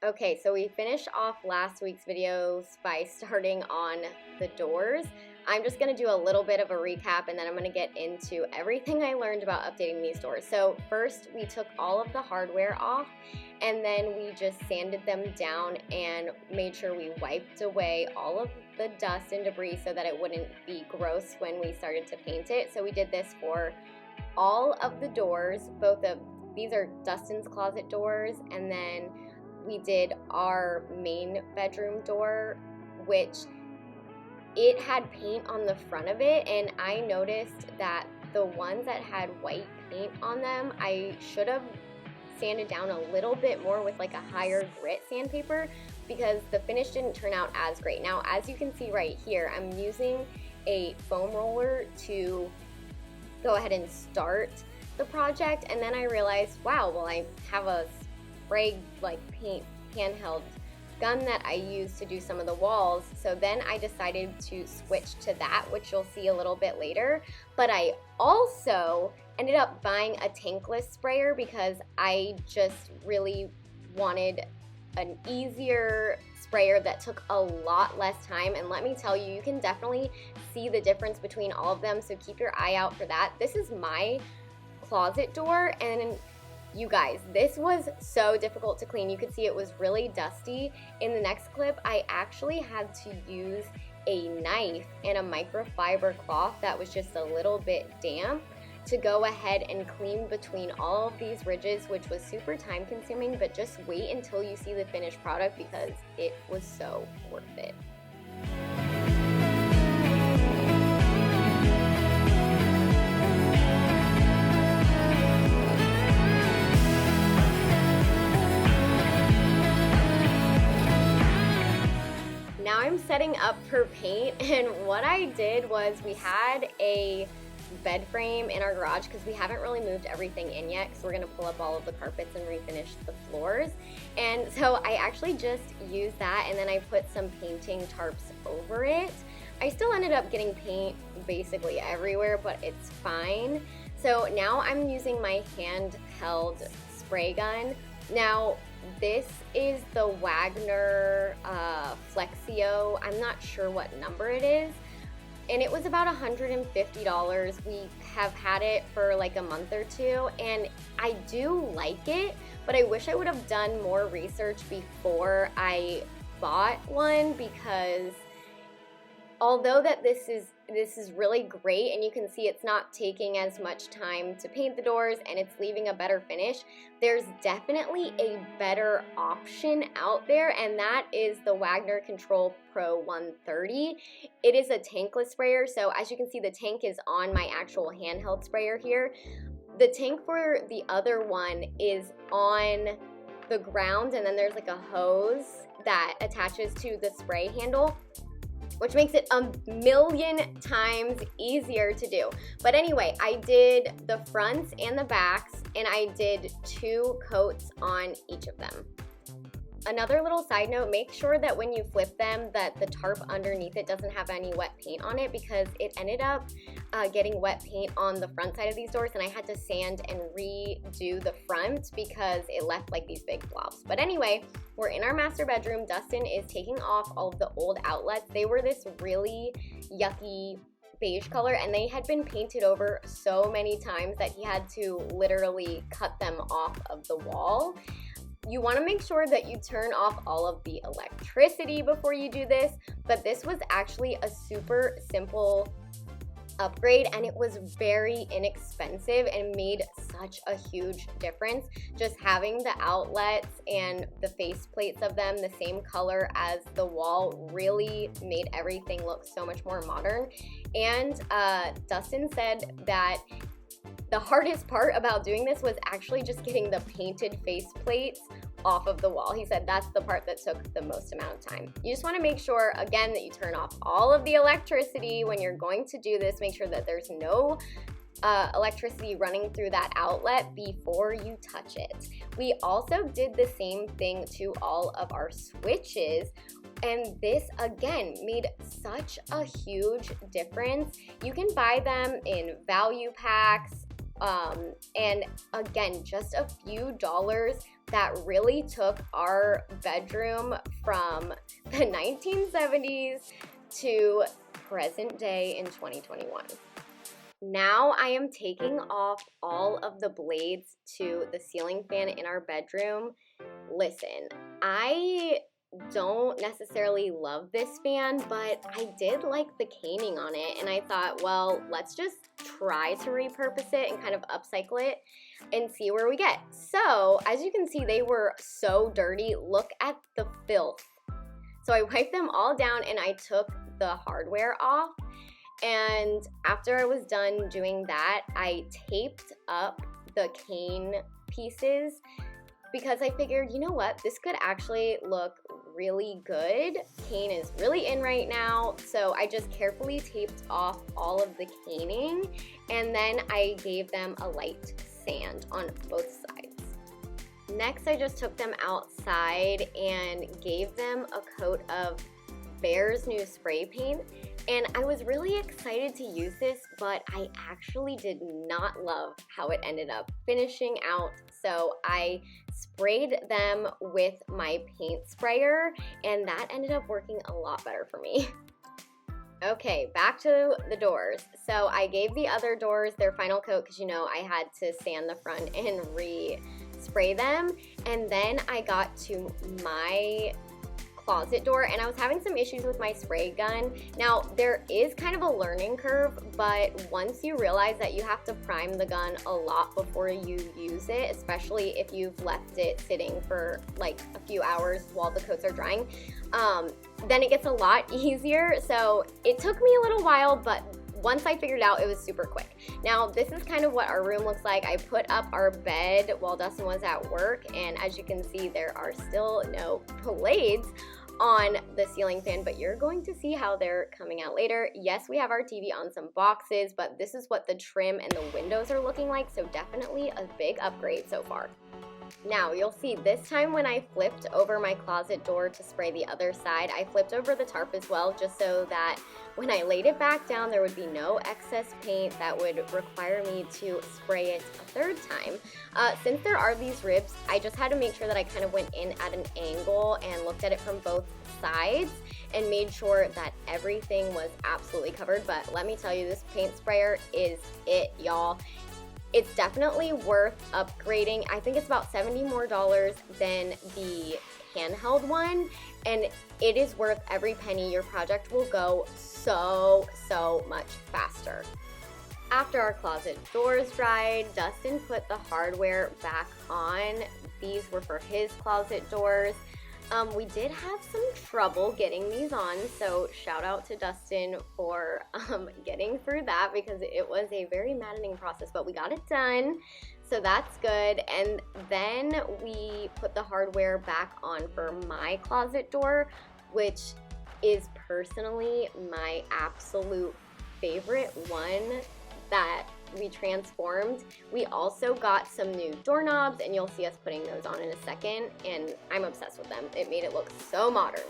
Okay, so we finished off last week's videos by starting on the doors. I'm just going to do a little bit of a recap and then I'm going to get into everything I learned about updating these doors. So first we took all of the hardware off and then we just sanded them down and made sure we wiped away all of the dust and debris so that it wouldn't be gross when we started to paint it. So we did this for all of the doors. These are Dustin's closet doors, and then we did our main bedroom door, which it had paint on the front of it, and I noticed that the ones that had white paint on them, I should have sanded down a little bit more with like a higher grit sandpaper because the finish didn't turn out as great. Now, as you can see right here, I'm using a foam roller to go ahead and start the project, and then I realized, wow, well, I have a spray paint handheld gun that I use to do some of the walls. So then I decided to switch to that, which you'll see a little bit later. But I also ended up buying a tankless sprayer because I just really wanted an easier sprayer that took a lot less time. And let me tell you, you can definitely see the difference between all of them, so keep your eye out for that. This is my closet door, and you guys, this was so difficult to clean. You could see it was really dusty. In the next clip, I actually had to use a knife and a microfiber cloth that was just a little bit damp to go ahead and clean between all of these ridges, which was super time consuming, but just wait until you see the finished product because it was so worth it. Now I'm setting up for paint, and what I did was we had a bed frame in our garage because we haven't really moved everything in yet because we're going to pull up all of the carpets and refinish the floors. And so I actually just used that, and then I put some painting tarps over it. I still ended up getting paint basically everywhere, but it's fine. So now I'm using my handheld spray gun. Now, this is the Wagner Flexio. I'm not sure what number it is. And it was about $150. We have had it for like a month or two, and I do like it, but I wish I would have done more research before I bought one, because although that this is really great, and you can see it's not taking as much time to paint the doors and it's leaving a better finish, there's definitely a better option out there, and that is the Wagner Control Pro 130. It is a tankless sprayer, so as you can see, the tank is on my actual handheld sprayer here. The tank for the other one is on the ground, and then there's like a hose that attaches to the spray handle, which makes it a million times easier to do. But anyway, I did the fronts and the backs, and I did 2 coats on each of them. Another little side note, make sure that when you flip them that the tarp underneath it doesn't have any wet paint on it, because it ended up getting wet paint on the front side of these doors, and I had to sand and redo the front because it left like these big blobs. But anyway, we're in our master bedroom. Dustin is taking off all of the old outlets. They were this really yucky beige color, and they had been painted over so many times that he had to literally cut them off of the wall. You want to make sure that you turn off all of the electricity before you do this, but this was actually a super simple upgrade, and it was very inexpensive and made such a huge difference. Just having the outlets and the face plates of them the same color as the wall really made everything look so much more modern. And Dustin said that the hardest part about doing this was actually just getting the painted face plates off of the wall. He said that's the part that took the most amount of time. You just want to make sure, again, that you turn off all of the electricity when you're going to do this. Make sure that there's no electricity running through that outlet before you touch it. We also did the same thing to all of our switches, and this again made such a huge difference. You can buy them in value packs And again, just a few dollars that really took our bedroom from the 1970s to present day in 2021. Now I am taking off all of the blades to the ceiling fan in our bedroom. Listen, I don't necessarily love this fan, but I did like the caning on it, and I thought, well, let's just try to repurpose it and kind of upcycle it and see where we get. So, as you can see, they were so dirty. Look at the filth. So I wiped them all down and I took the hardware off. And after I was done doing that, I taped up the cane pieces because I figured, you know what, this could actually look really good. Cane is really in right now, so I just carefully taped off all of the caning, and then I gave them a light sand on both sides. Next, I just took them outside and gave them a coat of Bear's new spray paint. And I was really excited to use this, but I actually did not love how it ended up finishing out. So I sprayed them with my paint sprayer, and that ended up working a lot better for me. Okay, back to the doors. So I gave the other doors their final coat because, you know, I had to sand the front and re-spray them. And then I got to my closet door, and I was having some issues with my spray gun. Now, there is kind of a learning curve, but once you realize that you have to prime the gun a lot before you use it, especially if you've left it sitting for like a few hours while the coats are drying, then it gets a lot easier. So it took me a little while, but once I figured it out, it was super quick. Now, this is kind of what our room looks like. I put up our bed while Dustin was at work, and as you can see, there are still no blades on the ceiling fan, but you're going to see how they're coming out later. Yes, we have our TV on some boxes, but this is what the trim and the windows are looking like, so definitely a big upgrade so far. Now, you'll see this time when I flipped over my closet door to spray the other side, I flipped over the tarp as well, just so that when I laid it back down, there would be no excess paint that would require me to spray it a third time. Since there are these ribs, I just had to make sure that I kind of went in at an angle and looked at it from both sides and made sure that everything was absolutely covered. But let me tell you, this paint sprayer is it, y'all. It's definitely worth upgrading. I think it's about $70 more than the handheld one, and it is worth every penny. Your project will go so much faster. After our closet doors dried, Dustin put the hardware back on. These were for his closet doors. We did have some trouble getting these on, so shout out to Dustin for getting through that because it was a very maddening process, but we got it done, so that's good. And then we put the hardware back on for my closet door, which is personally my absolute favorite one that we transformed. We also got some new doorknobs, and you'll see us putting those on in a second, and I'm obsessed with them. It made it look so modern.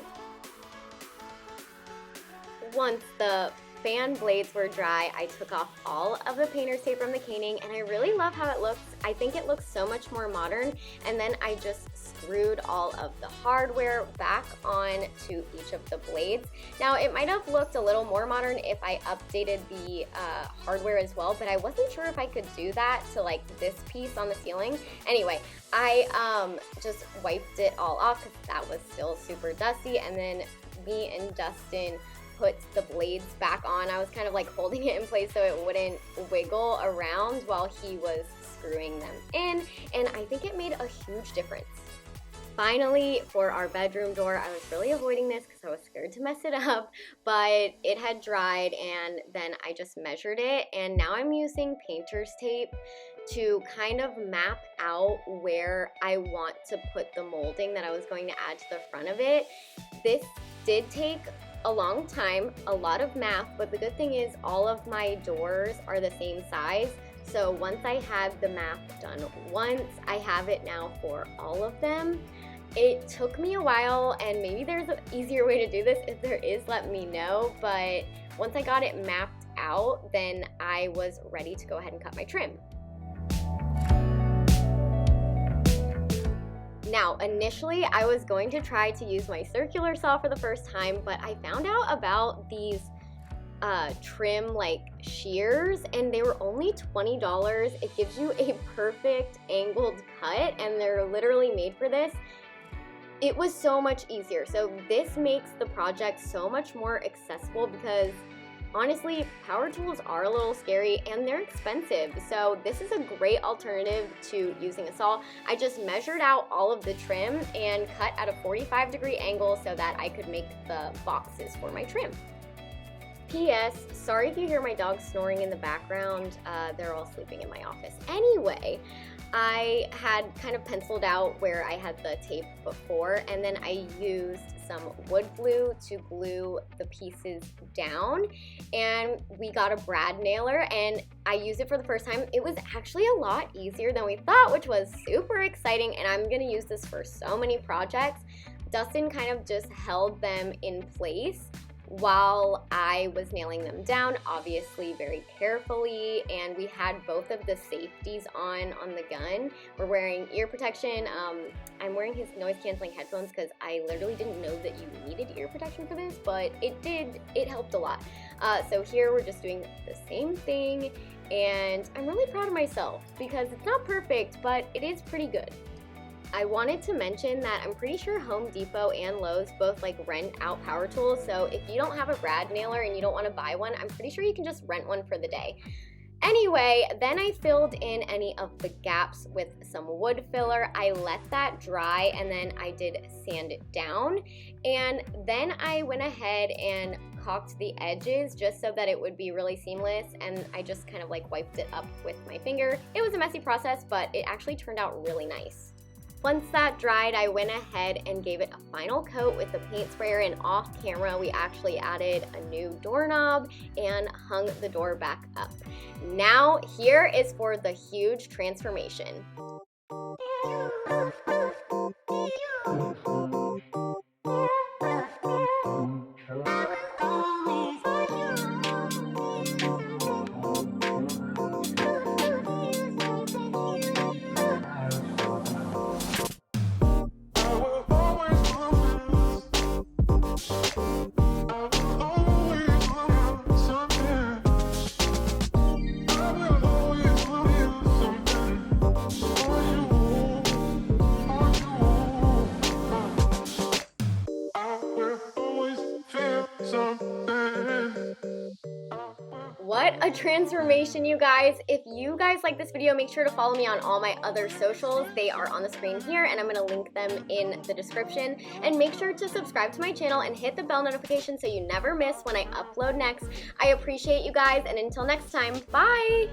Once the fan blades were dry, I took off all of the painter's tape from the caning, and I really love how it looks. I think it looks so much more modern. And then I just screwed all of the hardware back on to each of the blades. Now, it might have looked a little more modern if I updated the hardware as well, but I wasn't sure if I could do that to like this piece on the ceiling. Anyway, I just wiped it all off because that was still super dusty, and then me and Dustin put the blades back on. I was kind of like holding it in place so it wouldn't wiggle around while he was screwing them in, and I think it made a huge difference. Finally, for our bedroom door, I was really avoiding this because I was scared to mess it up, but it had dried, and then I just measured it, and now I'm using painter's tape to kind of map out where I want to put the molding that I was going to add to the front of it. This did take a long time, a lot of math, but the good thing is all of my doors are the same size. So once I had the math done once, I have it now for all of them. It took me a while, and maybe there's an easier way to do this. If there is, let me know. But once I got it mapped out, then I was ready to go ahead and cut my trim. Now, initially, I was going to try to use my circular saw for the first time, but I found out about these trim like shears, and they were only $20. It gives you a perfect angled cut, and they're literally made for this. It was so much easier. So this makes the project so much more accessible because honestly, power tools are a little scary and they're expensive. So this is a great alternative to using a saw. I just measured out all of the trim and cut at a 45-degree angle so that I could make the boxes for my trim. P.S. Sorry if you hear my dogs snoring in the background. They're all sleeping in my office. Anyway, I had kind of penciled out where I had the tape before, and then I used some wood glue to glue the pieces down, and we got a brad nailer, and I used it for the first time. It was actually a lot easier than we thought, which was super exciting, and I'm gonna use this for so many projects. Dustin kind of just held them in place while I was nailing them down, obviously very carefully, and we had both of the safeties on the gun. We're wearing ear protection. I'm wearing his noise-canceling headphones because I literally didn't know that you needed ear protection for this, but it helped a lot. So here we're just doing the same thing, and I'm really proud of myself because it's not perfect, but it is pretty good. I wanted to mention that I'm pretty sure Home Depot and Lowe's both like rent out power tools, so if you don't have a brad nailer and you don't want to buy one, I'm pretty sure you can just rent one for the day. Anyway, then I filled in any of the gaps with some wood filler. I let that dry and then I did sand it down, and then I went ahead and caulked the edges just so that it would be really seamless, and I just kind of like wiped it up with my finger. It was a messy process, but it actually turned out really nice. Once that dried, I went ahead and gave it a final coat with the paint sprayer, and off camera, we actually added a new doorknob and hung the door back up. Now, here is for the huge transformation. What a transformation, you guys. If you guys like this video, make sure to follow me on all my other socials. They are on the screen here, and I'm going to link them in the description. And make sure to subscribe to my channel and hit the bell notification so you never miss when I upload next. I appreciate you guys, and until next time, bye!